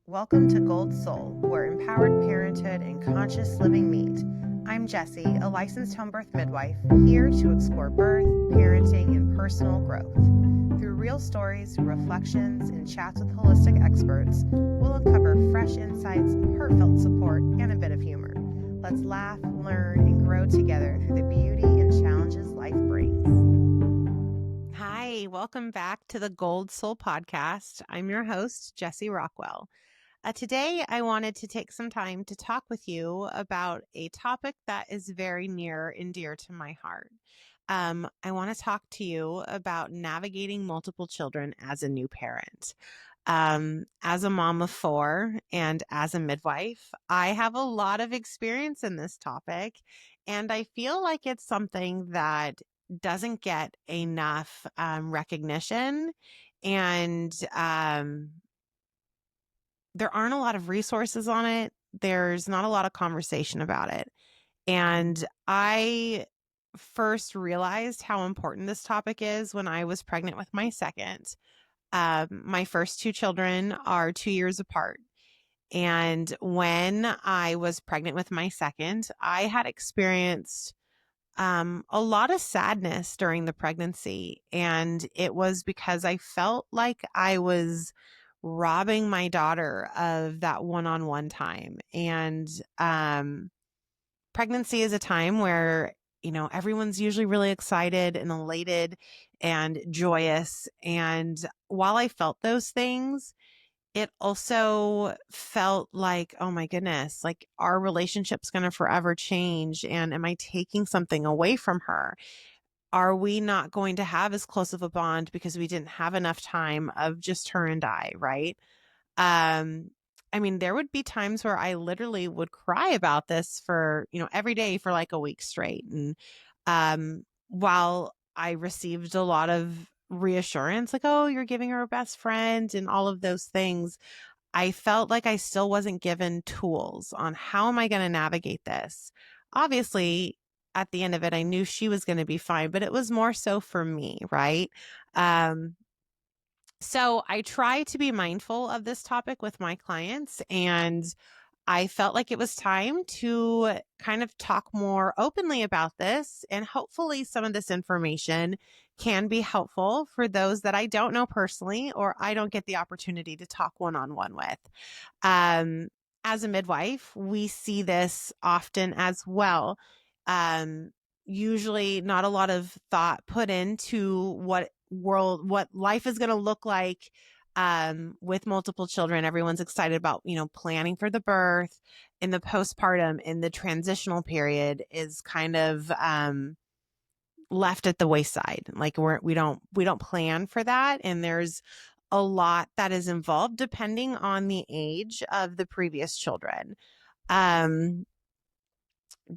Welcome to Gold Soul, where empowered parenthood and conscious living meet. I'm Jessie, a licensed home birth midwife, here to explore birth, parenting, and personal growth. Through real stories, reflections, and chats with holistic experts, we'll uncover fresh insights, heartfelt support, and a bit of humor. Let's laugh, learn, and grow together through the beauty and challenges life brings. Hi, welcome back to the Gold Soul podcast. I'm your host, Jessie Rockwell. Today, I wanted to take some time to talk with you about a topic that is very near and dear to my heart. I want to talk to you about navigating multiple children as a new parent. As a mom of 4 and as a midwife, I have a lot of experience in this topic, and I feel like it's something that doesn't get enough recognition, and there aren't a lot of resources on it. There's not a lot of conversation about it. And I first realized how important this topic is when I was pregnant with my second. My first 2 children are 2 years apart. And when I was pregnant with my second, I had experienced a lot of sadness during the pregnancy. And it was because I felt like I was robbing my daughter of that one-on-one time. And pregnancy is a time where, everyone's usually really excited and elated and joyous. And while I felt those things, it also felt like, oh my goodness, like our relationship's going to forever change. And am I taking something away from her? Are we not going to have as close of a bond because we didn't have enough time of just her and I, right? Um, there would be times where I literally would cry about this for, every day for like a week straight. And while I received a lot of reassurance, like, oh, you're giving her a best friend and all of those things, I felt like I still wasn't given tools on how am I going to navigate this. Obviously, at the end of it, I knew she was going to be fine, but it was more so for me, right? So I try to be mindful of this topic with my clients, and I felt like it was time to kind of talk more openly about this. And hopefully, some of this information can be helpful for those that I don't know personally or I don't get the opportunity to talk one-on-one with. Um, as a midwife, we see this often as well. Um, Usually, not a lot of thought put into what life is going to look like with multiple children. Everyone's excited about, planning for the birth, in the postpartum, in the transitional period is kind of left at the wayside. Like we don't plan for that. And there's a lot that is involved depending on the age of the previous children.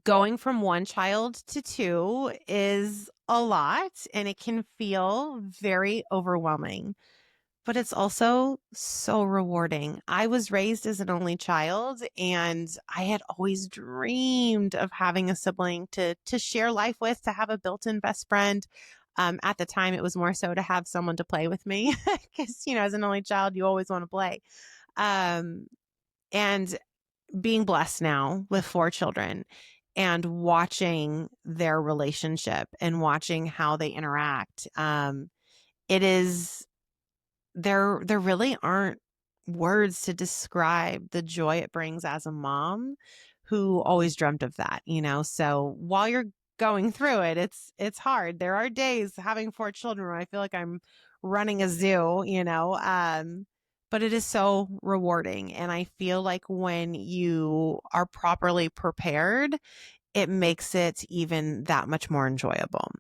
Going from 1 child to 2 is a lot, and it can feel very overwhelming, but it's also so rewarding. I was raised as an only child, and I had always dreamed of having a sibling to share life with, to have a built-in best friend. At the time, it was more so to have someone to play with me because, as an only child, you always want to play. Um, and being blessed now with 4 children and watching their relationship and watching how they interact, it is there really aren't words to describe the joy it brings as a mom who always dreamt of that. So while you're going through it, it's hard. There are days having 4 children where I feel like I'm running a zoo, but it is so rewarding. And I feel like when you are properly prepared, it makes it even that much more enjoyable.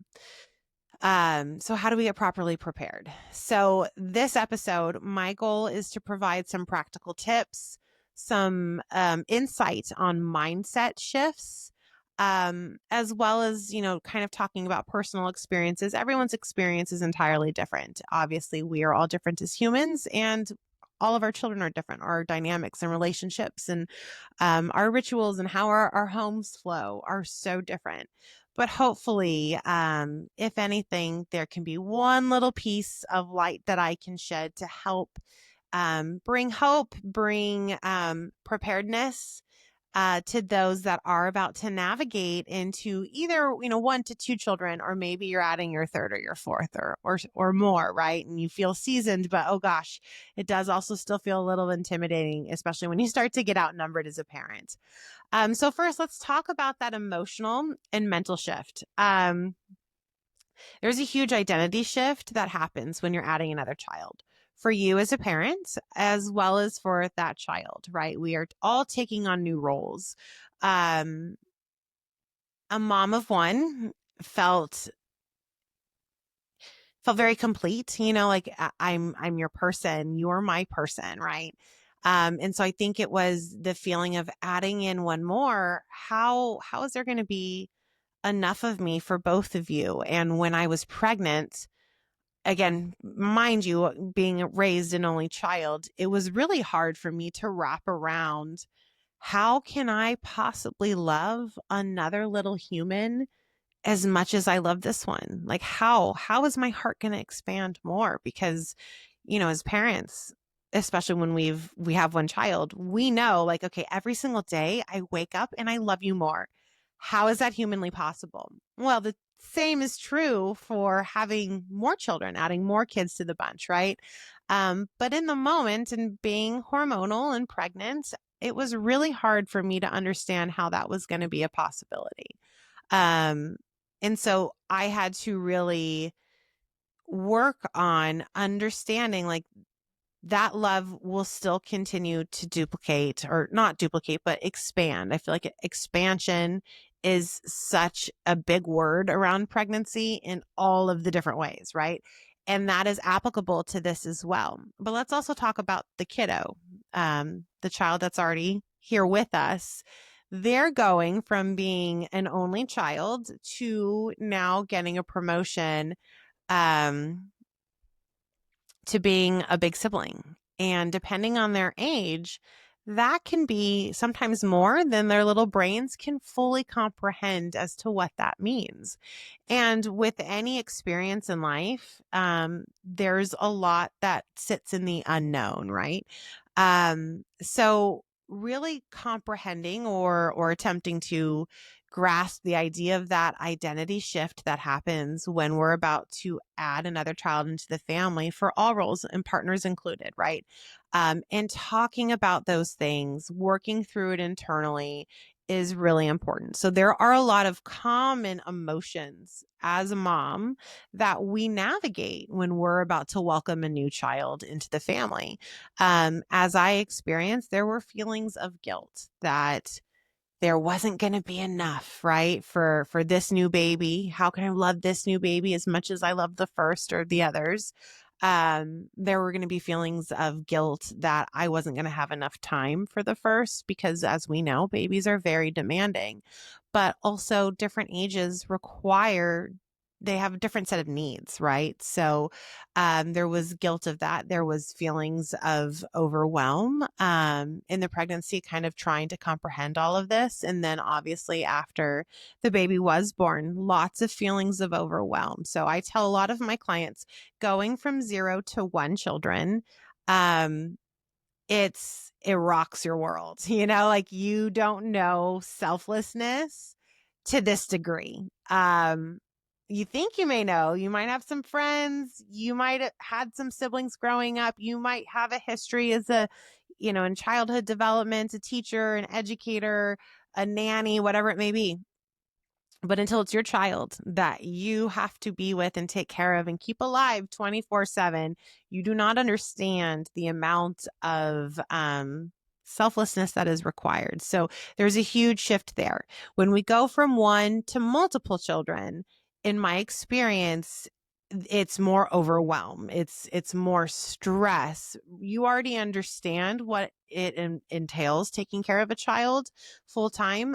So how do we get properly prepared? So this episode, my goal is to provide some practical tips, some insight on mindset shifts, as well as, kind of talking about personal experiences. Everyone's experience is entirely different. Obviously, we are all different as humans, and all of our children are different. Our dynamics and relationships and our rituals and how our homes flow are so different. But hopefully, if anything, there can be one little piece of light that I can shed to help bring hope, bring preparedness to those that are about to navigate into either, 1 to 2 children, or maybe you're adding your third or your fourth or more, right? And you feel seasoned, but oh gosh, it does also still feel a little intimidating, especially when you start to get outnumbered as a parent. So first, let's talk about that emotional and mental shift. There's a huge identity shift that happens when you're adding another child for you as a parent, as well as for that child, right? We are all taking on new roles. Um, a mom of one felt very complete, like I'm your person, you're my person, right? And so I think it was the feeling of adding in one more. How is there going to be enough of me for both of you? And when I was pregnant, again, mind you, being raised an only child, it was really hard for me to wrap around how can I possibly love another little human as much as I love this one? Like how is my heart going to expand more? Because, as parents, especially when we have one child, we know like, okay, every single day I wake up and I love you more. How is that humanly possible? Well, the same is true for having more children, adding more kids to the bunch, right? But in the moment and being hormonal and pregnant, it was really hard for me to understand how that was going to be a possibility. Um, and so I had to really work on understanding like that love will still continue to duplicate, or not duplicate, but expand. I feel like expansion is such a big word around pregnancy in all of the different ways, right? And that is applicable to this as well. But let's also talk about the kiddo, the child that's already here with us. They're going from being an only child to now getting a promotion, um, to being a big sibling. And depending on their age, that can be sometimes more than their little brains can fully comprehend as to what that means. And with any experience in life, there's a lot that sits in the unknown, right? So really comprehending or attempting to grasp the idea of that identity shift that happens when we're about to add another child into the family, for all roles and partners included, right? And talking about those things, working through it internally, is really important. So there are a lot of common emotions as a mom that we navigate when we're about to welcome a new child into the family. As I experienced, there were feelings of guilt that there wasn't going to be enough, right? For this new baby. How can I love this new baby as much as I love the first or the others? There were going to be feelings of guilt that I wasn't going to have enough time for the first, because as we know, babies are very demanding, but also different ages they have a different set of needs, right? So there was guilt of that. There was feelings of overwhelm in the pregnancy, kind of trying to comprehend all of this. And then obviously after the baby was born, lots of feelings of overwhelm. So I tell a lot of my clients, going from 0 to 1 children, um, it rocks your world, like you don't know selflessness to this degree. You think you may know, you might have some friends, you might have had some siblings growing up, you might have a history as in childhood development, a teacher, an educator, a nanny, whatever it may be. But until it's your child that you have to be with and take care of and keep alive 24/7, you do not understand the amount of selflessness that is required. So there's a huge shift there. When we go from one to multiple children, in my experience, it's more overwhelm. It's more stress. You already understand what it entails taking care of a child full time.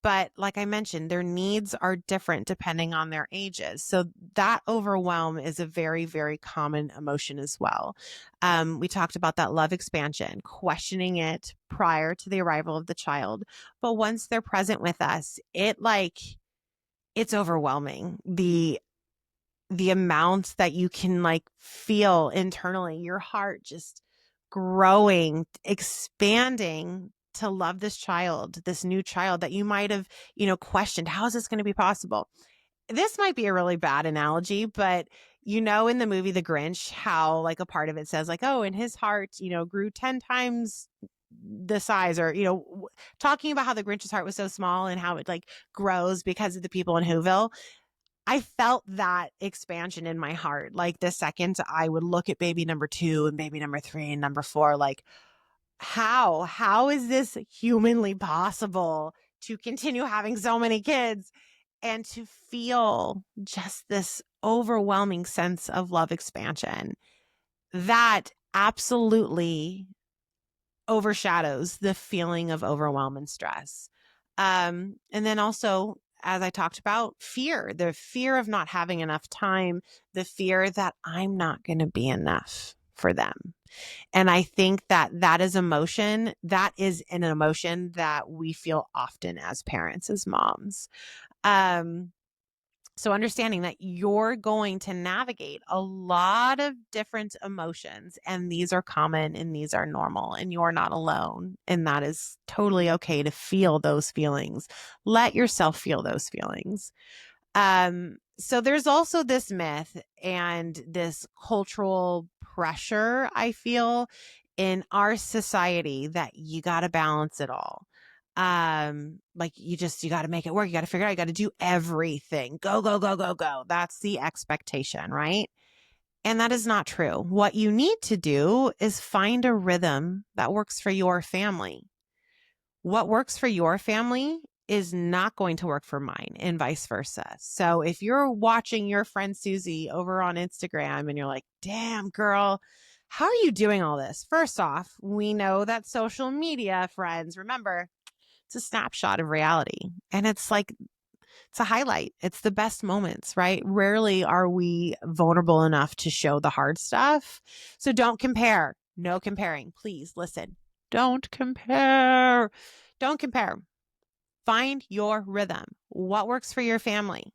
But like I mentioned, their needs are different depending on their ages. So that overwhelm is a very, very common emotion as well. We talked about that love expansion, questioning it prior to the arrival of the child. But once they're present with us, it's overwhelming. the amount that you can like feel internally, your heart just growing, expanding to love this child, this new child that you might have, questioned, how is this going to be possible? This might be a really bad analogy, but in the movie The Grinch, how like a part of it says like, oh, and his heart, grew 10 times the size, or, talking about how the Grinch's heart was so small and how it like grows because of the people in Whoville. I felt that expansion in my heart. Like the second I would look at baby number 2 and baby number 3 and number 4, like how is this humanly possible to continue having so many kids and to feel just this overwhelming sense of love expansion that absolutely overshadows the feeling of overwhelm and stress. And then also, as I talked about, the fear of not having enough time, the fear that I'm not going to be enough for them. And I think that that is an emotion that we feel often as parents, as moms. So understanding that you're going to navigate a lot of different emotions, and these are common and these are normal, and you're not alone. And that is totally okay to feel those feelings. Let yourself feel those feelings. So there's also this myth and this cultural pressure, I feel, in our society that you got to balance it all. Like you got to make it work. You got to figure out, you got to do everything. Go, go, go, go, go. That's the expectation, right? And that is not true. What you need to do is find a rhythm that works for your family. What works for your family is not going to work for mine, and vice versa. So if you're watching your friend Susie over on Instagram and you're like, damn, girl, how are you doing all this? First off, we know that social media, friends, remember, it's a snapshot of reality. And it's like, it's a highlight. It's the best moments, right? Rarely are we vulnerable enough to show the hard stuff. So don't compare. No comparing. Please listen. Don't compare. Don't compare. Find your rhythm. What works for your family?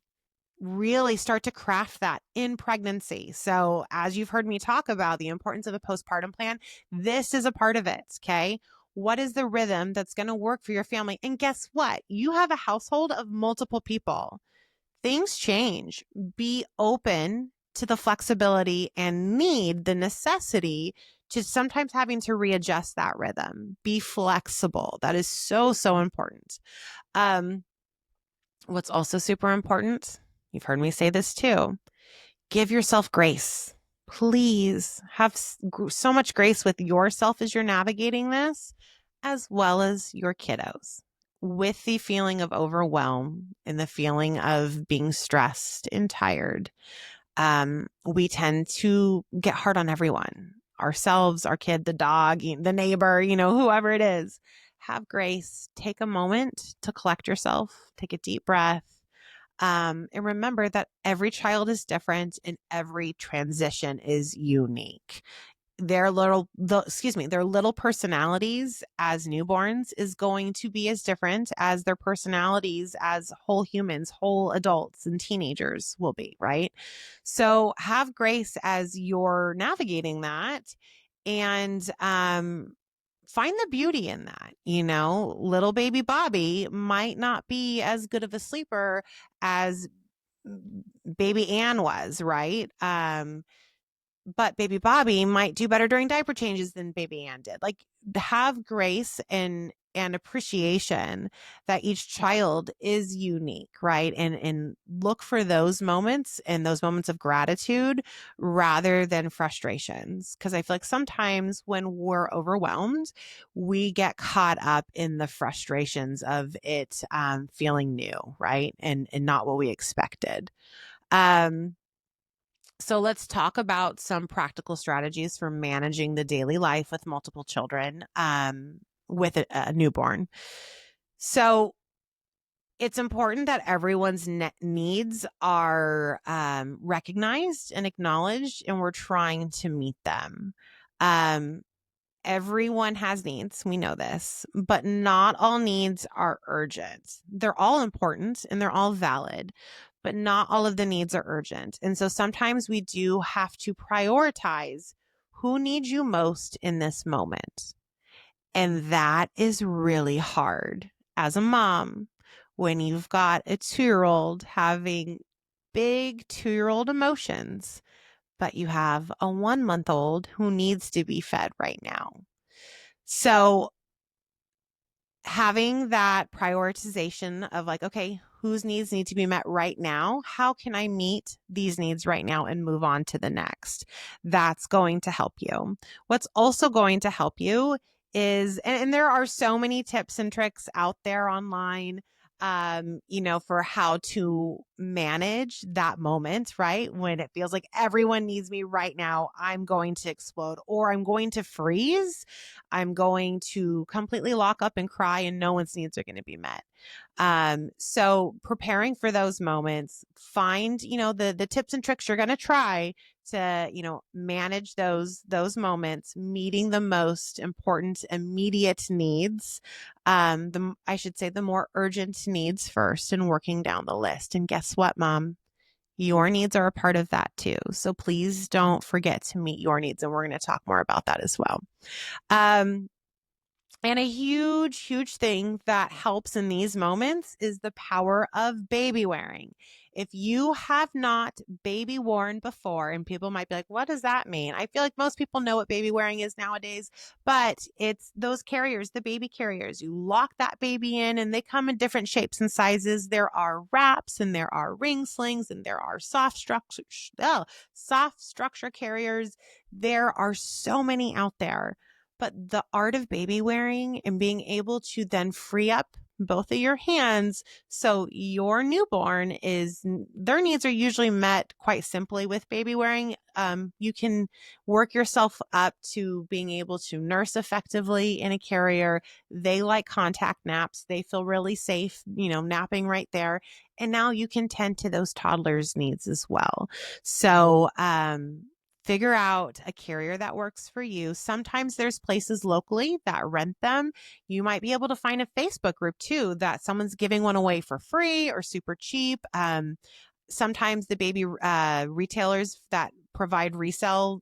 Really start to craft that in pregnancy. So, as you've heard me talk about the importance of a postpartum plan, this is a part of it. Okay. What is the rhythm that's going to work for your family? And guess what? You have a household of multiple people. Things change. Be open to the flexibility and the necessity to sometimes having to readjust that rhythm. Be flexible. That is so, so important. What's also super important, you've heard me say this too, give yourself grace. Please have so much grace with yourself as you're navigating this, as well as your kiddos. With the feeling of overwhelm and the feeling of being stressed and tired, we tend to get hard on everyone, ourselves, our kid, the dog, the neighbor, whoever it is. Have grace. Take a moment to collect yourself. Take a deep breath. And remember that every child is different and every transition is unique. Their little personalities as newborns is going to be as different as their personalities as whole humans, whole adults and teenagers will be, right? So have grace as you're navigating that, and find the beauty in that. Little baby Bobby might not be as good of a sleeper as baby Ann was, right? But baby Bobby might do better during diaper changes than baby Ann did. Like, have grace and appreciation that each child is unique, right? And look for those moments and those moments of gratitude rather than frustrations. Because I feel like sometimes when we're overwhelmed, we get caught up in the frustrations of it feeling new, right? And not what we expected. So let's talk about some practical strategies for managing the daily life with multiple children with a newborn. So it's important that everyone's needs are recognized and acknowledged, and we're trying to meet them. Everyone has needs. We know this, but not all needs are urgent. They're all important and they're all valid. but not all of the needs are urgent. And so sometimes we do have to prioritize who needs you most in this moment. And that is really hard as a mom when you've got a 2-year-old having big 2-year-old emotions, but you have a 1-month old who needs to be fed right now. So having that prioritization of like, okay, whose needs need to be met right now? How can I meet these needs right now and move on to the next? That's going to help you. What's also going to help you is, and there are so many tips and tricks out there online, for how to manage that moment, right? When it feels like everyone needs me right now, I'm going to explode or I'm going to freeze. I'm going to completely lock up and cry and no one's needs are going to be met. So preparing for those moments, find, the tips and tricks you're going to try to, manage those moments, meeting the most important immediate needs. I should say the more urgent needs first and working down the list. And guess what, Mom? Your needs are a part of that too. So please don't forget to meet your needs. And we're going to talk more about that as well. And a huge, huge thing that helps in these moments is the power of baby wearing. If you have not baby worn before, and people might be like, what does that mean? I feel like most people know what baby wearing is nowadays, but it's those carriers, the baby carriers. You lock that baby in and they come in different shapes and sizes. There are wraps and there are ring slings and there are soft structure carriers. There are so many out there. But the art of baby wearing and being able to then free up both of your hands so your newborn their needs are usually met quite simply with baby wearing. You can work yourself up to being able to nurse effectively in a carrier. They like contact naps. They feel really safe, napping right there. And now you can tend to those toddlers' needs as well. So, figure out a carrier that works for you. Sometimes there's places locally that rent them. You might be able to find a Facebook group too that someone's giving one away for free or super cheap. Sometimes the baby retailers that provide reselling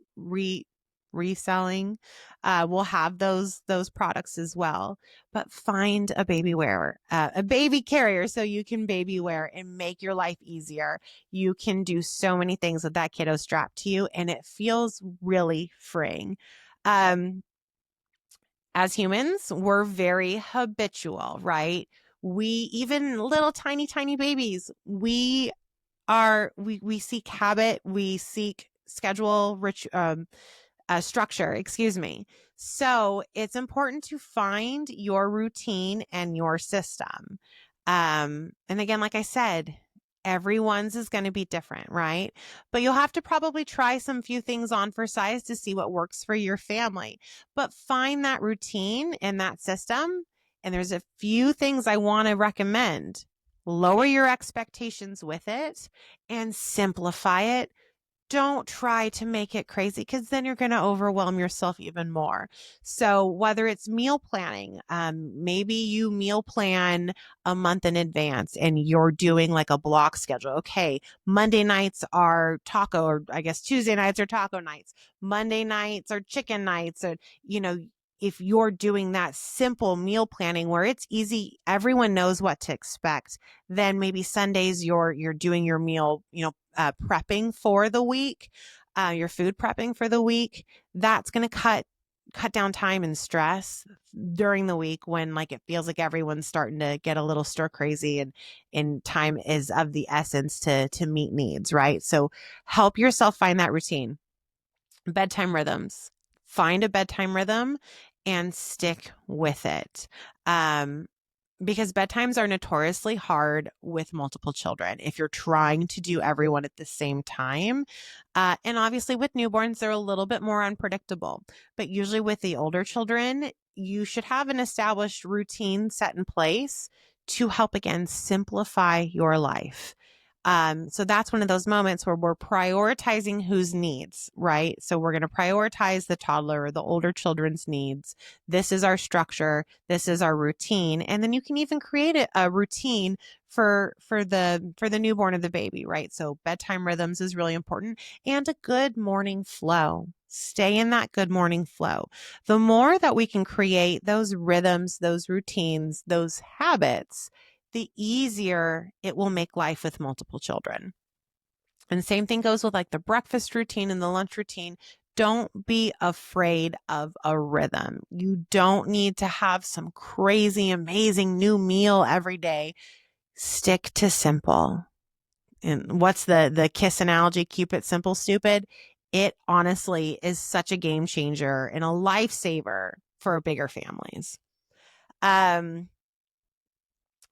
will have those products as well. But find a baby wearer, a baby carrier, so you can baby wear and make your life easier. You can do so many things with that kiddo strapped to you, and it feels really freeing. As humans, we're very habitual, right? We, even little tiny babies, we seek habit, we seek schedule, structure, excuse me. So it's important to find your routine and your system. And again, like I said, everyone's is going to be different, right? But you'll have to probably try some few things on for size to see what works for your family. But find that routine and that system. And there's a few things I want to recommend. Lower your expectations with it and simplify it. Don't try to make it crazy because then you're going to overwhelm yourself even more. So whether it's meal planning, maybe you meal plan a month in advance and you're doing like a block schedule. Okay, Monday nights are taco, or I guess Tuesday nights are taco nights. Monday nights are chicken nights. Or, if you're doing that simple meal planning where it's easy, everyone knows what to expect, then maybe Sundays you're doing your meal, prepping for the week, your food prepping for the week. That's going to cut down time and stress during the week when like it feels like everyone's starting to get a little stir crazy and time is of the essence to meet needs, right? So help yourself find that routine. Bedtime rhythms. Find a bedtime rhythm and stick with it. Because bedtimes are notoriously hard with multiple children if you're trying to do everyone at the same time. And obviously with newborns, they're a little bit more unpredictable. But usually with the older children, you should have an established routine set in place to help, again, simplify your life. So that's one of those moments where we're prioritizing whose needs, right? So we're going to prioritize the toddler or the older children's needs. This is our structure. This is our routine. And then you can even create a routine for the newborn or the baby, right? So bedtime rhythms is really important, and a good morning flow. Stay in that good morning flow. The more that we can create those rhythms, those routines, those habits, the easier it will make life with multiple children. And same thing goes with like the breakfast routine and the lunch routine. Don't be afraid of a rhythm. You don't need to have some crazy, amazing new meal every day. Stick to simple. And what's the KISS analogy? Keep it simple, stupid. It honestly is such a game changer and a lifesaver for bigger families. Um,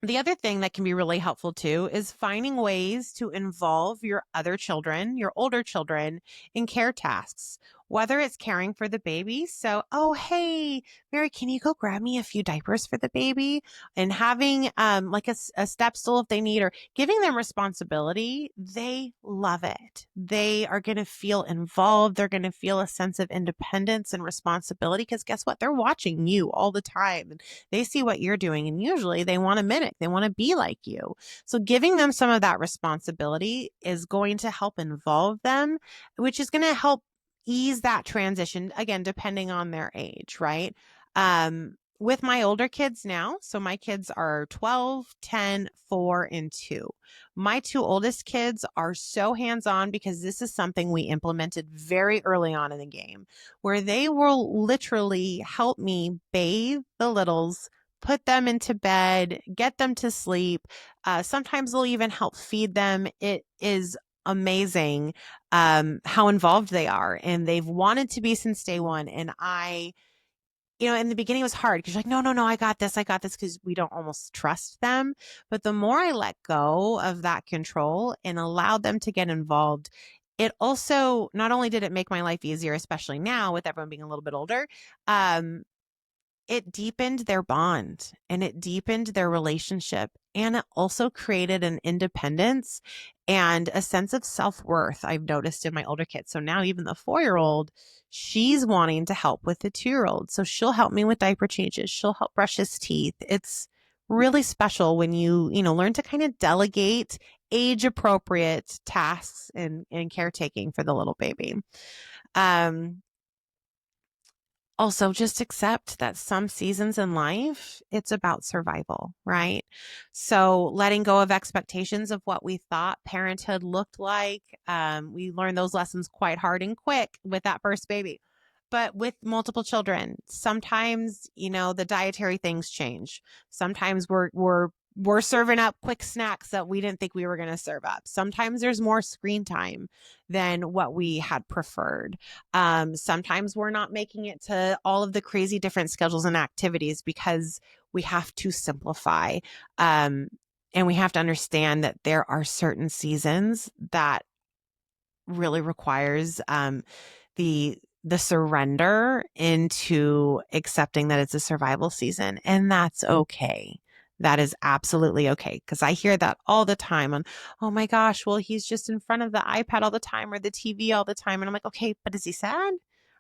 The other thing that can be really helpful too is finding ways to involve your other children, your older children, in care tasks, whether it's caring for the baby. So, oh, hey, Mary, can you go grab me a few diapers for the baby? And having like a step stool if they need, or giving them responsibility. They love it. They are going to feel involved. They're going to feel a sense of independence and responsibility because guess what? They're watching you all the time. They see what you're doing, and usually they want to mimic, they want to be like you. So giving them some of that responsibility is going to help involve them, which is going to help ease that transition, again, depending on their age, right? With my older kids now, so my kids are 12, 10, 4, and 2. My two oldest kids are so hands-on because this is something we implemented very early on in the game, where they will literally help me bathe the littles, put them into bed, get them to sleep. Sometimes they'll even help feed them. It is amazing how involved they are, and they've wanted to be since day one. And in the beginning it was hard because you're like, no, no, no, I got this, because we don't almost trust them. But the more I let go of that control and allowed them to get involved, it also, not only did it make my life easier, especially now with everyone being a little bit older, it deepened their bond and it deepened their relationship. And it also created an independence and a sense of self-worth I've noticed in my older kids. So now even the 4-year-old, she's wanting to help with the 2-year-old. So she'll help me with diaper changes. She'll help brush his teeth. It's really special when you learn to kind of delegate age appropriate tasks and caretaking for the little baby. Also, just accept that some seasons in life, it's about survival, right? So letting go of expectations of what we thought parenthood looked like. We learned those lessons quite hard and quick with that first baby. But with multiple children, sometimes, the dietary things change. Sometimes we're serving up quick snacks that we didn't think we were going to serve up. Sometimes there's more screen time than what we had preferred. Sometimes we're not making it to all of the crazy different schedules and activities because we have to simplify. And we have to understand that there are certain seasons that really requires the surrender into accepting that it's a survival season, and that's okay. That is absolutely okay. Because I hear that all the time on, oh my gosh, well, he's just in front of the iPad all the time or the TV all the time. And I'm like, okay, but is he sad?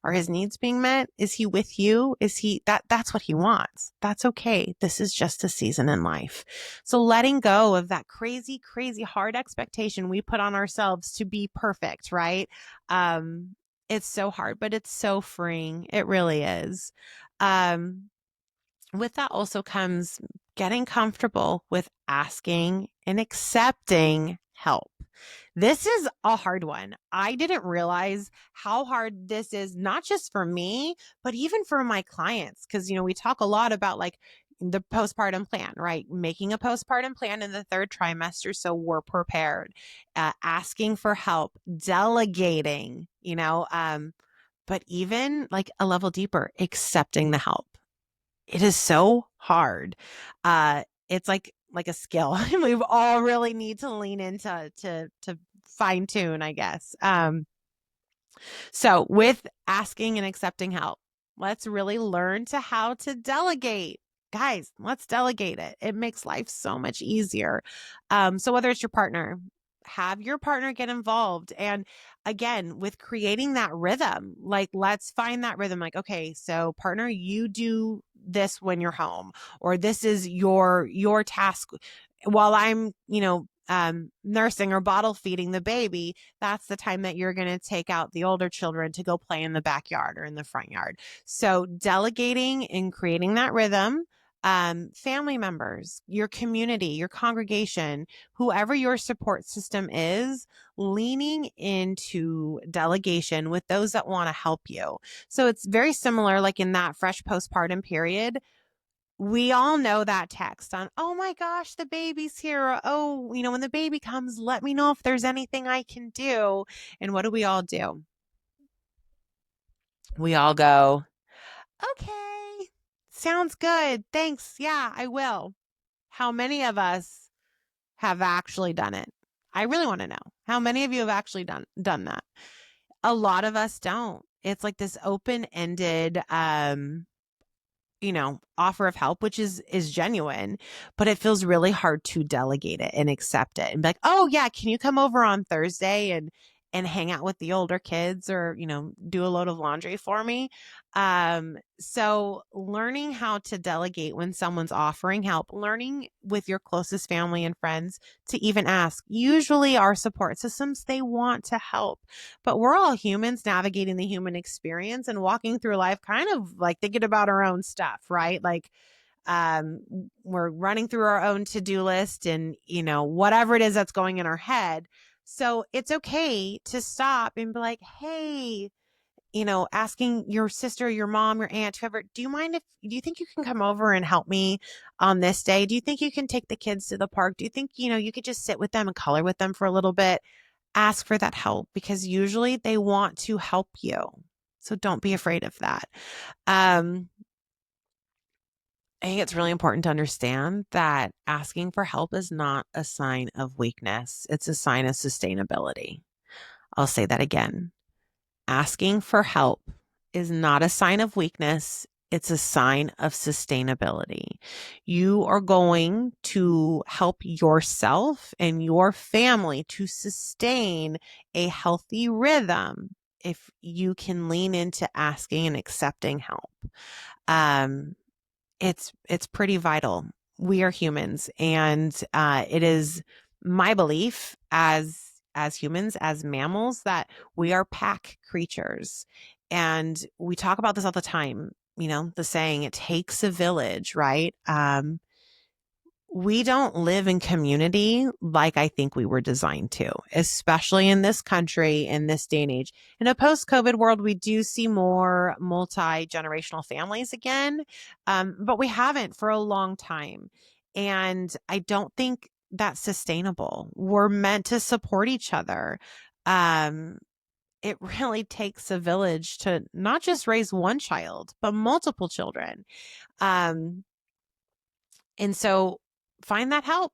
Are his needs being met? Is he with you? Is he that's what he wants. That's okay. This is just a season in life. So letting go of that crazy, crazy hard expectation we put on ourselves to be perfect, right? It's so hard, but it's so freeing. It really is. With that also comes getting comfortable with asking and accepting help. This is a hard one. I didn't realize how hard this is, not just for me, but even for my clients. Because, we talk a lot about like the postpartum plan, right? Making a postpartum plan in the 3rd trimester so we're prepared, asking for help, delegating, but even like a level deeper, accepting the help. It is so hard. It's like a skill. We all really need to lean into to fine tune, I guess. So with asking and accepting help, let's really learn to how to delegate. Guys, let's delegate it. It makes life so much easier. So whether it's your partner, have your partner get involved. And again, with creating that rhythm, like let's find that rhythm. Like, okay, so partner, you do this when you're home, or this is your task while I'm, nursing or bottle feeding the baby. That's the time that you're going to take out the older children to go play in the backyard or in the front yard. So delegating and creating that rhythm, family members, your community, your congregation, whoever your support system is, leaning into delegation with those that want to help you. So it's very similar, like in that fresh postpartum period. We all know that text on, oh my gosh, the baby's here. Or, oh, when the baby comes, let me know if there's anything I can do. And what do we all do? We all go, okay, sounds good. Thanks. Yeah, I will. How many of us have actually done it? I really want to know. How many of you have actually done that? A lot of us don't. It's like this open-ended offer of help, which is genuine, but it feels really hard to delegate it and accept it and be like, oh yeah, can you come over on Thursday and hang out with the older kids, or do a load of laundry for me. So learning how to delegate when someone's offering help, learning with your closest family and friends to even ask. Usually our support systems, they want to help, but we're all humans navigating the human experience and walking through life kind of like thinking about our own stuff, right? Like we're running through our own to-do list and whatever it is that's going in our head. So it's okay to stop and be like, hey, asking your sister, your mom, your aunt, whoever, do you think you can come over and help me on this day? Do you think you can take the kids to the park? Do you think, you could just sit with them and color with them for a little bit? Ask for that help, because usually they want to help you. So don't be afraid of that. I think it's really important to understand that asking for help is not a sign of weakness. It's a sign of sustainability. I'll say that again. Asking for help is not a sign of weakness. It's a sign of sustainability. You are going to help yourself and your family to sustain a healthy rhythm if you can lean into asking and accepting help. It's pretty vital. We are humans, and it is my belief as humans, as mammals, that we are pack creatures. And we talk about this all the time, the saying, it takes a village, right? We don't live in community like I think we were designed to, especially in this country, in this day and age. In a post-COVID world, we do see more multi-generational families again, but we haven't for a long time. And I don't think that's sustainable. We're meant to support each other. It really takes a village to not just raise one child, but multiple children. And so find that help,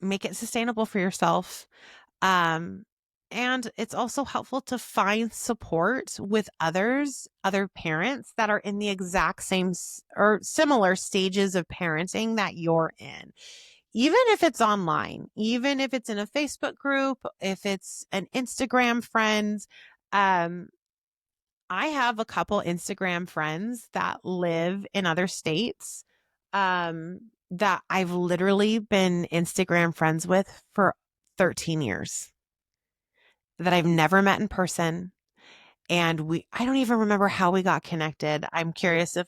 make it sustainable for yourself. And it's also helpful to find support with other parents that are in the exact same or similar stages of parenting that you're in. Even if it's online, even if it's in a Facebook group, if it's an Instagram friend. I have a couple Instagram friends that live in other states, that I've literally been Instagram friends with for 13 years, that I've never met in person. And I don't even remember how we got connected. I'm curious if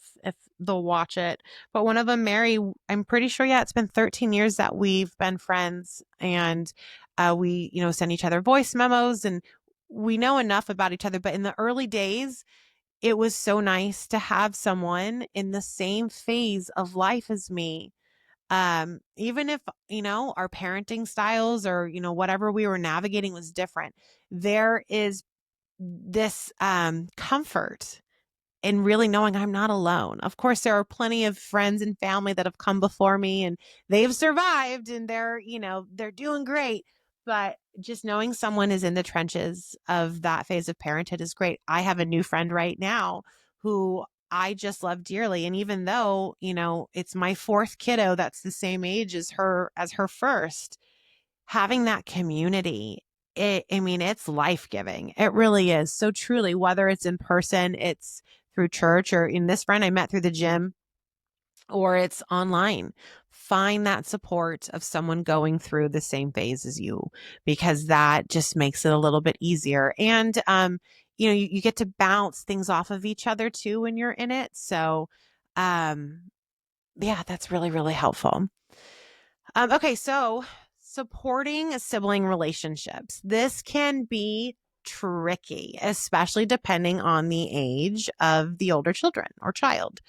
they'll watch it. But one of them, Mary, I'm pretty sure, yeah, it's been 13 years that we've been friends. And we, send each other voice memos, and we know enough about each other. But in the early days, it was so nice to have someone in the same phase of life as me. Even if, our parenting styles or, whatever we were navigating was different, there is this comfort in really knowing I'm not alone. Of course, there are plenty of friends and family that have come before me and they've survived and they're doing great. But just knowing someone is in the trenches of that phase of parenthood is great. I have a new friend right now who I just love dearly. And even though, it's my fourth kiddo that's the same age as her first, having that community, I mean, it's life-giving. It really is. So truly, whether it's in person, it's through church, or in this friend I met through the gym, or it's online. Find that support of someone going through the same phase as you, because that just makes it a little bit easier. And, you get to bounce things off of each other too when you're in it. So, um, yeah, that's really, really helpful. Okay, so supporting sibling relationships. This can be tricky, especially depending on the age of the older children or child.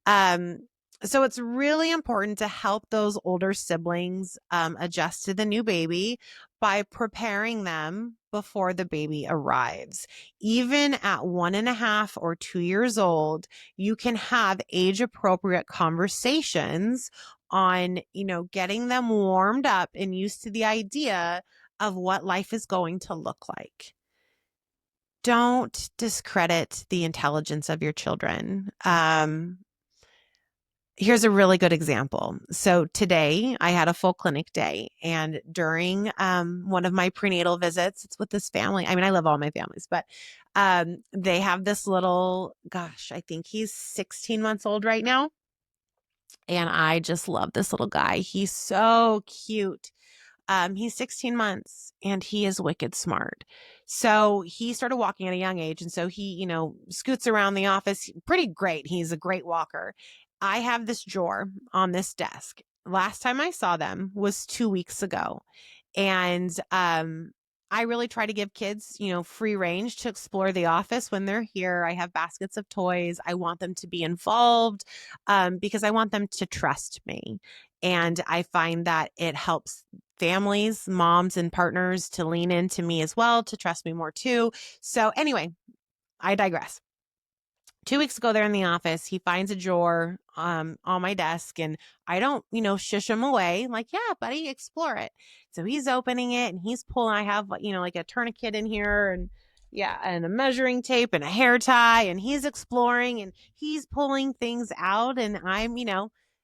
Um, so it's really important to help those older siblings adjust to the new baby by preparing them before the baby arrives. Even at 1.5 or 2 years old, you can have age appropriate conversations on, getting them warmed up and used to the idea of what life is going to look like. Don't discredit the intelligence of your children. Here's a really good example. So today I had a full clinic day, and during one of my prenatal visits, it's with this family. I mean, I love all my families, but they have this little, gosh, I think he's 16 months old right now. And I just love this little guy. He's so cute. He's 16 months and he is wicked smart. So he started walking at a young age. And so he, scoots around the office pretty great. He's a great walker. I have this drawer on this desk. Last time I saw them was 2 weeks ago. And I really try to give kids, free range to explore the office when they're here. I have baskets of toys. I want them to be involved because I want them to trust me. And I find that it helps families, moms, and partners to lean into me as well, to trust me more too. So, anyway, I digress. 2 weeks ago, there in the office, he finds a drawer on my desk, and I don't, shush him away. Like, yeah, buddy, explore it. So he's opening it and he's pulling. I have, like a tourniquet in here, and yeah, and a measuring tape and a hair tie, and he's exploring and he's pulling things out. And I'm,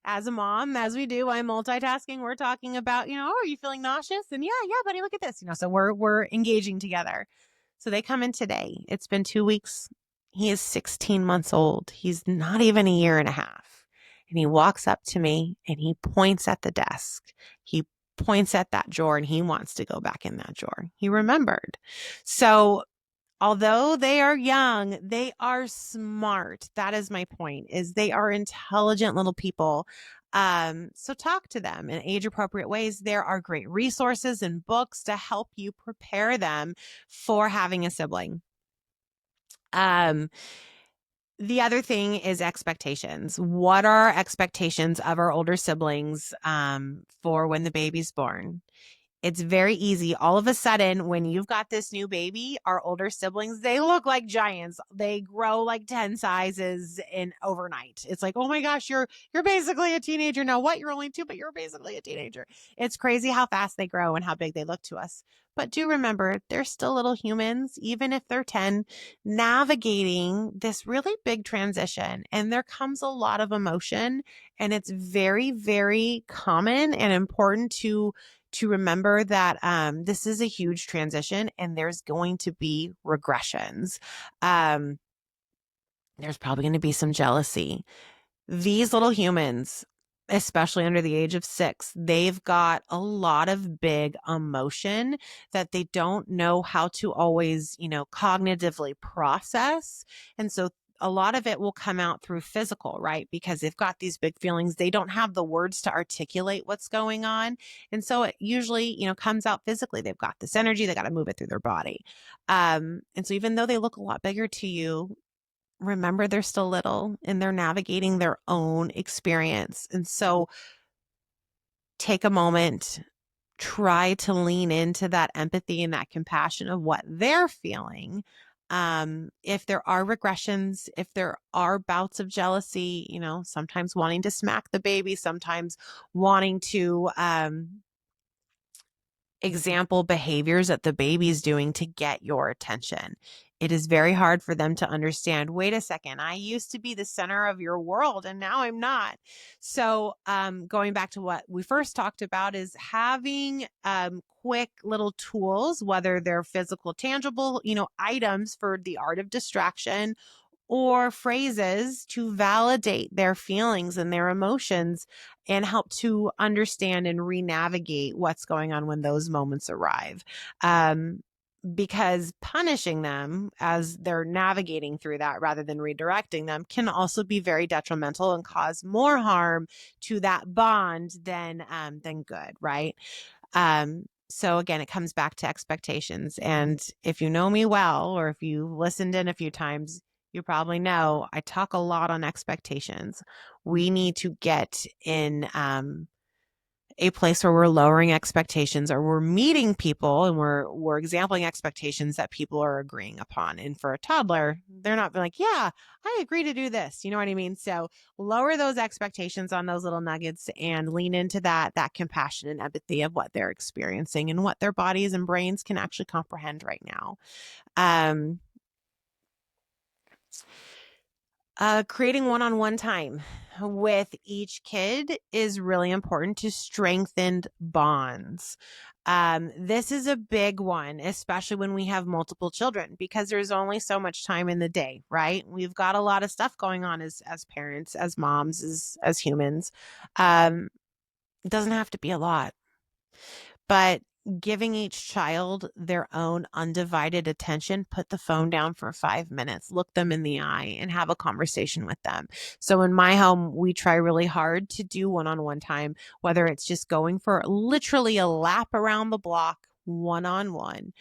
as a mom, as we do, I'm multitasking. We're talking about, oh, are you feeling nauseous? And yeah, buddy, look at this. So we're engaging together. So they come in today. It's been 2 weeks. He is 16 months old. He's not even a year and a half. And he walks up to me and he points at the desk. He points at that drawer and he wants to go back in that drawer. He remembered. So although they are young, they are smart. That is my point, is they are intelligent little people. So talk to them in age appropriate ways. There are great resources and books to help you prepare them for having a sibling. The other thing is expectations. What are our expectations of our older siblings for when the baby's born? It's very easy. All of a sudden, when you've got this new baby, our older siblings, they look like giants. They grow like 10 sizes in overnight. It's like, oh my gosh, you're basically a teenager now. What? You're only 2, but you're basically a teenager. It's crazy how fast they grow and how big they look to us. But do remember, they're still little humans, even if they're 10, navigating this really big transition. And there comes a lot of emotion. And it's very, very common and important to remember that this is a huge transition and there's going to be regressions. There's probably going to be some jealousy. These little humans, especially under the age of 6, they've got a lot of big emotion that they don't know how to always, cognitively process. And so a lot of it will come out through physical, right? Because they've got these big feelings. They don't have the words to articulate what's going on. And so it usually, comes out physically. They've got this energy, they got to move it through their body. And so even though they look a lot bigger to you, remember they're still little and they're navigating their own experience. And so take a moment, try to lean into that empathy and that compassion of what they're feeling. If there are regressions, if there are bouts of jealousy, sometimes wanting to smack the baby, sometimes wanting to example behaviors that the baby's doing to get your attention. it is very hard for them to understand, wait a second, I used to be the center of your world and now I'm not. So going back to what we first talked about is having quick little tools, whether they're physical, tangible, items for the art of distraction, or phrases to validate their feelings and their emotions and help to understand and re-navigate what's going on when those moments arrive. Because punishing them as they're navigating through that rather than redirecting them can also be very detrimental and cause more harm to that bond than good, right? So again, it comes back to expectations. And if you know me well, or if you've listened in a few times, you probably know I talk a lot on expectations. We need to get in a place where we're lowering expectations, or we're meeting people and we're exampling expectations that people are agreeing upon. And for a toddler, they're not like, yeah, I agree to do this. You know what I mean? So lower those expectations on those little nuggets and lean into that compassion and empathy of what they're experiencing and what their bodies and brains can actually comprehend right now. Creating one-on-one time with each kid is really important to strengthen bonds. This is a big one, especially when we have multiple children, because there's only so much time in the day, right? We've got a lot of stuff going on as parents, as moms, as humans. It doesn't have to be a lot, but giving each child their own undivided attention, put the phone down for 5 minutes, look them in the eye and have a conversation with them. So in my home, we try really hard to do one-on-one time, whether it's just going for literally a lap around the block, one-on-one.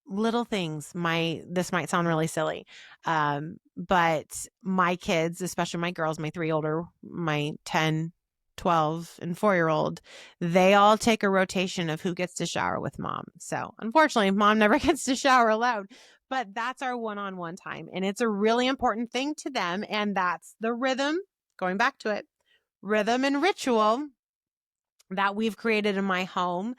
Little things. This might sound really silly. But my kids, especially my girls, my 3 older, my 10, 12 and 4-year-old, they all take a rotation of who gets to shower with mom. So unfortunately, mom never gets to shower alone, but that's our one-on-one time. And it's a really important thing to them. And that's the rhythm, going back to it, rhythm and ritual that we've created in my home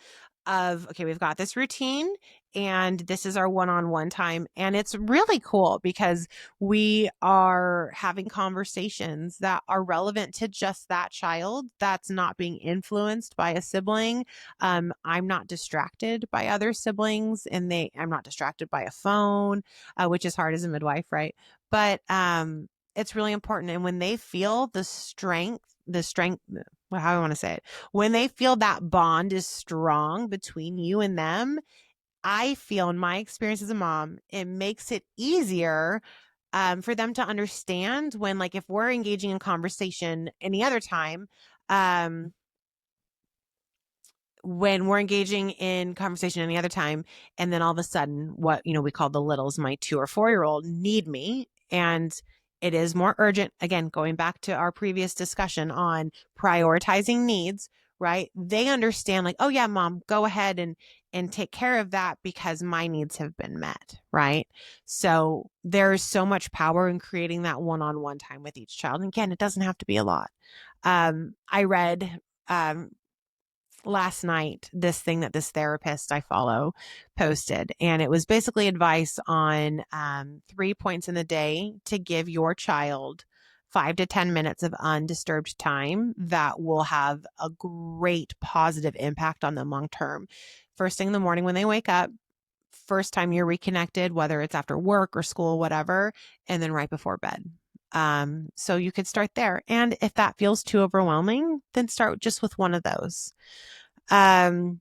of, okay, we've got this routine and this is our one-on-one time. And it's really cool because we are having conversations that are relevant to just that child, that's not being influenced by a sibling. I'm not distracted by other siblings, and I'm not distracted by a phone, which is hard as a midwife, right? But it's really important. And when they feel the strength, well, how do I want to say it? When they feel that bond is strong between you and them, I feel, in my experience as a mom, it makes it easier for them to understand when, like, if we're engaging in conversation any other time, when we're engaging in conversation any other time, and then all of a sudden what, we call the littles, my 2 or 4-year-old, need me, and it is more urgent. Again, going back to our previous discussion on prioritizing needs, right? They understand, like, oh yeah, mom, go ahead and take care of that because my needs have been met, right? So there's so much power in creating that one-on-one time with each child. And again, it doesn't have to be a lot. I read last night this thing that this therapist I follow posted, and it was basically advice on 3 points in the day to give your child 5 to 10 minutes of undisturbed time that will have a great positive impact on them long term. First thing in the morning when they wake up, first time you're reconnected, whether it's after work or school, whatever, and then right before bed. So you could start there. And if that feels too overwhelming, then start just with one of those. And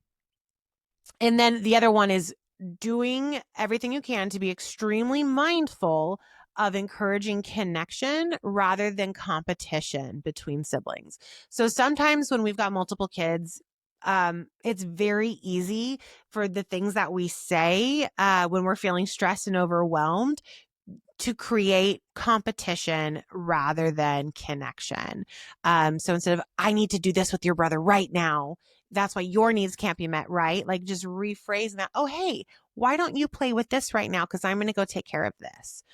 then the other one is doing everything you can to be extremely mindful of encouraging connection rather than competition between siblings. So sometimes when we've got multiple kids, it's very easy for the things that we say when we're feeling stressed and overwhelmed to create competition rather than connection. So instead of, I need to do this with your brother right now, that's why your needs can't be met, right? Like, just rephrase that. Oh, hey, why don't you play with this right now? Because I'm going to go take care of this.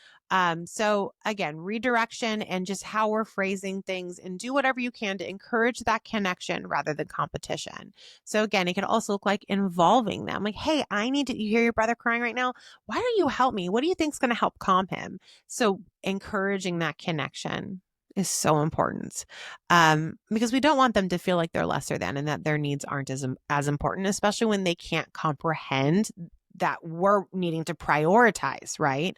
So again, redirection and just how we're phrasing things, and do whatever you can to encourage that connection rather than competition. So again, it can also look like involving them. Like, hey, you hear your brother crying right now? Why don't you help me? What do you think is going to help calm him? So encouraging that connection is so important, because we don't want them to feel like they're lesser than and that their needs aren't as important, especially when they can't comprehend that we're needing to prioritize, right?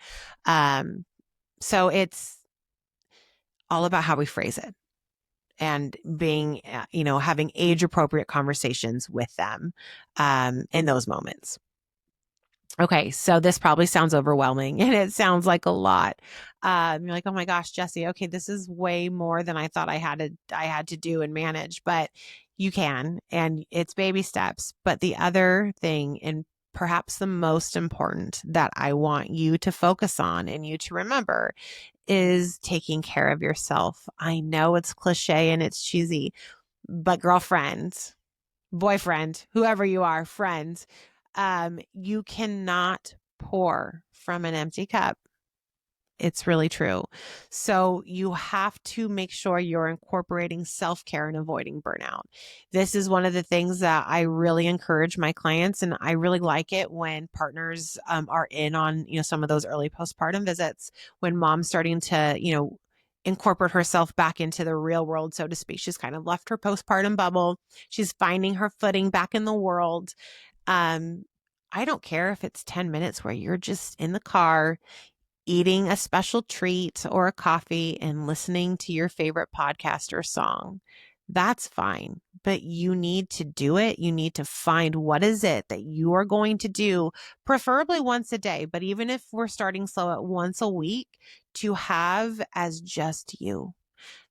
So it's all about how we phrase it and being, having age appropriate conversations with them in those moments. Okay, so this probably sounds overwhelming and it sounds like a lot. You're like, oh my gosh, Jessie, okay, this is way more than I thought I had to do and manage, but you can, and it's baby steps. But the other thing, and perhaps the most important that I want you to focus on and you to remember, is taking care of yourself. I know it's cliche and it's cheesy, but girlfriend, boyfriend, whoever you are, friend, you cannot pour from an empty cup. It's really true. So you have to make sure you're incorporating self-care and avoiding burnout. This is one of the things that I really encourage my clients, and I really like it when partners are in on, some of those early postpartum visits, when mom's starting to, incorporate herself back into the real world, so to speak. She's kind of left her postpartum bubble. She's finding her footing back in the world. Um, I don't care if it's 10 minutes where you're just in the car eating a special treat or a coffee and listening to your favorite podcast or song. That's fine, but you need to do it. You need to find what is it that you are going to do, preferably once a day. But even if we're starting slow at once a week, to have as just you,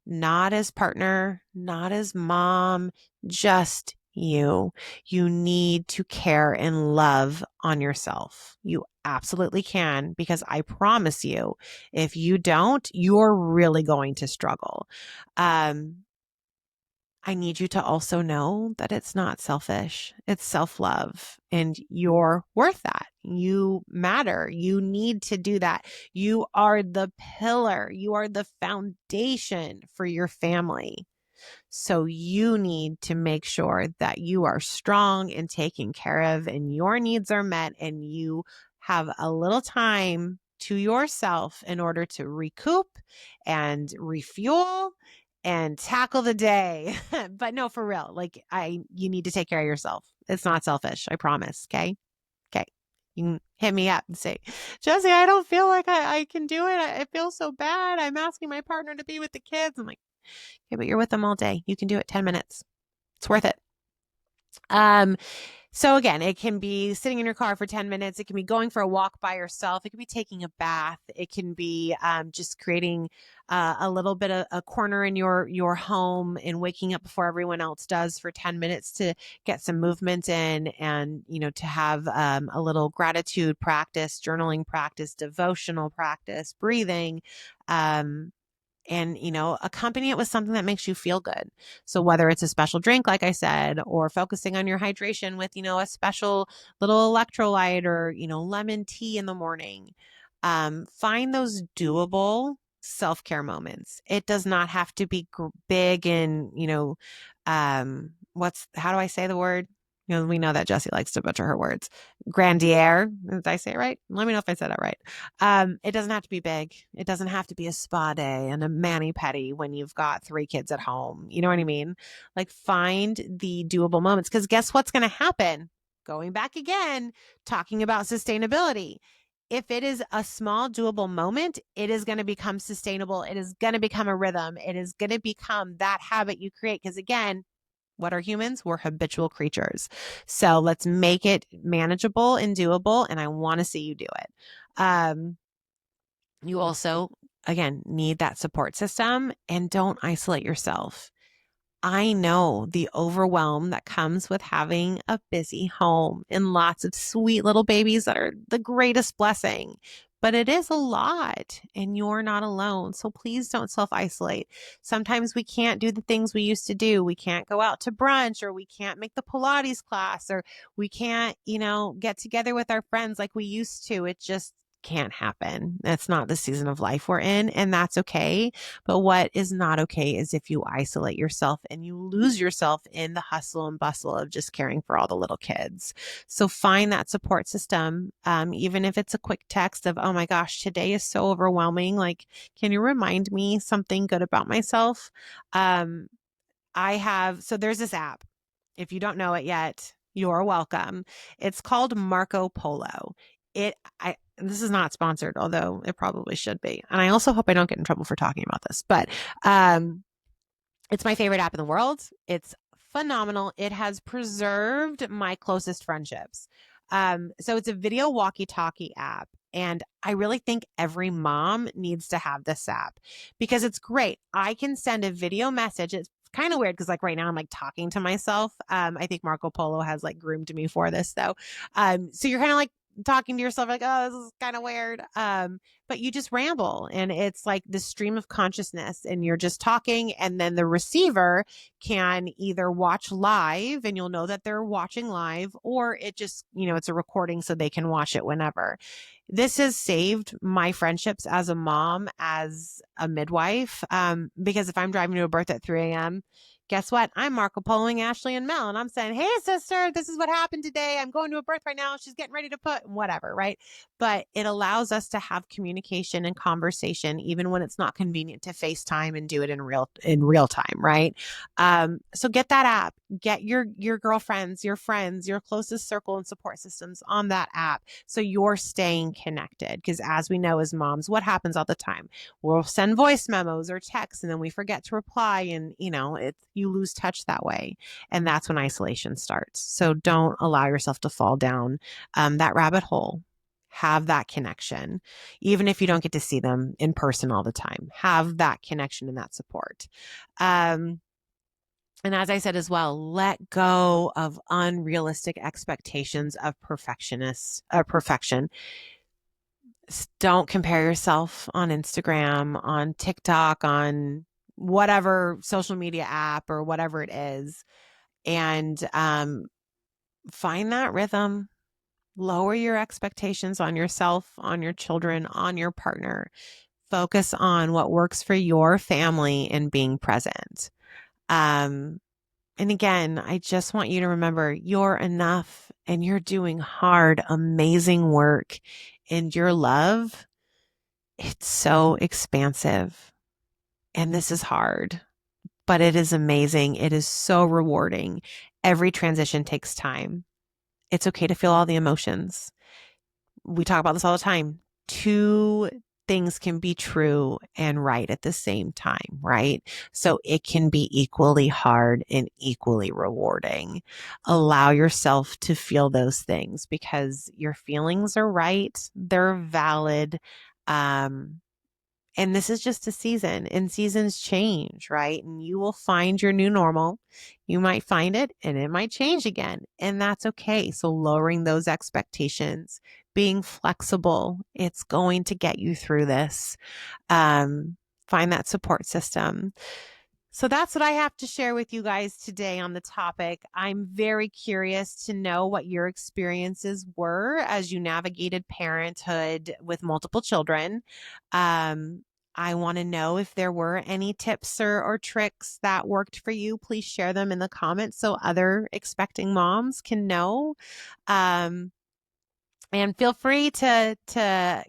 not as partner, not as mom, just you. You need to care and love on yourself. You absolutely can, because I promise you, if you don't, you're really going to struggle. I need you to also know that it's not selfish. It's self-love, and you're worth that. You matter. You need to do that. You are the pillar. You are the foundation for your family. So you need to make sure that you are strong and taken care of and your needs are met, and you have a little time to yourself in order to recoup and refuel and tackle the day. But no, for real, you need to take care of yourself. It's not selfish. I promise. Okay. Okay. You can hit me up and say, Jessie, I don't feel like I can do it. I feel so bad. I'm asking my partner to be with the kids. I'm like, okay, but you're with them all day. You can do it 10 minutes. It's worth it. So again, it can be sitting in your car for 10 minutes. It can be going for a walk by yourself. It can be taking a bath. It can be just creating a little bit of a corner in your home and waking up before everyone else does for 10 minutes to get some movement in, and, to have a little gratitude practice, journaling practice, devotional practice, breathing. And accompany it with something that makes you feel good. So whether it's a special drink, like I said, or focusing on your hydration with a special little electrolyte, or lemon tea in the morning, find those doable self-care moments. It does not have to be big and how do I say the word? We know that Jessie likes to butcher her words. Grandier. Did I say it right? Let me know if I said that right. It doesn't have to be big. It doesn't have to be a spa day and a mani-pedi when you've got 3 kids at home. You know what I mean? Like, find the doable moments, because guess what's going to happen? Going back again, talking about sustainability. If it is a small doable moment, it is going to become sustainable. It is going to become a rhythm. It is going to become that habit you create. Because again, what are humans? We're habitual creatures. So let's make it manageable and doable. And I want to see you do it. You also, again, need that support system, and don't isolate yourself. I know the overwhelm that comes with having a busy home and lots of sweet little babies that are the greatest blessing, but it is a lot, and you're not alone. So please don't self-isolate. Sometimes we can't do the things we used to do. We can't go out to brunch, or we can't make the Pilates class, or we can't, get together with our friends like we used to. It just can't happen. That's not the season of life we're in, and that's okay. But what is not okay is if you isolate yourself and you lose yourself in the hustle and bustle of just caring for all the little kids. So find that support system, even if it's a quick text of, oh my gosh, today is so overwhelming. Like, can you remind me something good about myself? So there's this app. If you don't know it yet, you're welcome. It's called Marco Polo. This is not sponsored, although it probably should be. And I also hope I don't get in trouble for talking about this, but it's my favorite app in the world. It's phenomenal. It has preserved my closest friendships. So it's a video walkie-talkie app. And I really think every mom needs to have this app because it's great. I can send a video message. It's kind of weird because like right now I'm like talking to myself. I think Marco Polo has like groomed me for this though. So you're kind of like talking to yourself like, oh, this is kind of weird. But you just ramble and it's like the stream of consciousness and you're just talking. And then the receiver can either watch live and you'll know that they're watching live, or it just, it's a recording so they can watch it whenever. This has saved my friendships as a mom, as a midwife, because if I'm driving to a birth at 3 a.m., guess what? I'm Marco Poloing Ashley and Mel, and I'm saying, hey, sister, this is what happened today. I'm going to a birth right now. She's getting ready to put whatever, right? But it allows us to have communication and conversation, even when it's not convenient to FaceTime and do it in real time, right? So get that app. Get your girlfriends, your friends, your closest circle and support systems on that app so you're staying connected. Because as we know as moms, what happens all the time? We'll send voice memos or texts and then we forget to reply, and you lose touch that way. And that's when isolation starts. So don't allow yourself to fall down that rabbit hole. Have that connection. Even if you don't get to see them in person all the time, have that connection and that support. And as I said as well, let go of unrealistic expectations of perfection. Don't compare yourself on Instagram, on TikTok, on whatever social media app or whatever it is. And find that rhythm. Lower your expectations on yourself, on your children, on your partner. Focus on what works for your family and being present. And again, I just want you to remember you're enough and you're doing hard, amazing work. And your love, it's so expansive. And this is hard, but it is amazing. It is so rewarding. Every transition takes time. It's okay to feel all the emotions. We talk about this all the time. Two things can be true and right at the same time, right? So it can be equally hard and equally rewarding. Allow yourself to feel those things because your feelings are right. They're valid. And this is just a season, and seasons change, right? And you will find your new normal. You might find it and it might change again, and that's okay. So lowering those expectations, being flexible, it's going to get you through this. Find that support system. So that's what I have to share with you guys today on the topic. I'm very curious to know what your experiences were as you navigated parenthood with multiple children. I want to know if there were any tips or tricks that worked for you. Please share them in the comments so other expecting moms can know. And feel free to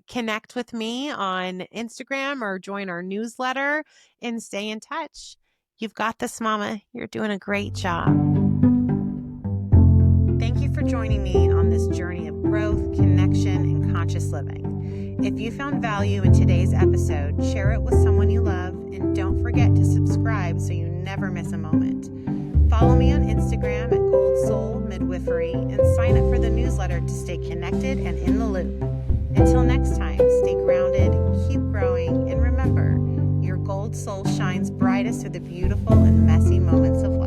connect with me on Instagram or join our newsletter and stay in touch. You've got this, Mama. You're doing a great job. Thank you for joining me on this journey of growth, connection, and conscious living. If you found value in today's episode, share it with someone you love, and don't forget to subscribe so you never miss a moment. Follow me on Instagram at Gold Soul Midwifery and sign up for the newsletter to stay connected and in the loop. Until next time, stay grounded, keep growing, and remember, your gold soul shines brightest through the beautiful and messy moments of life.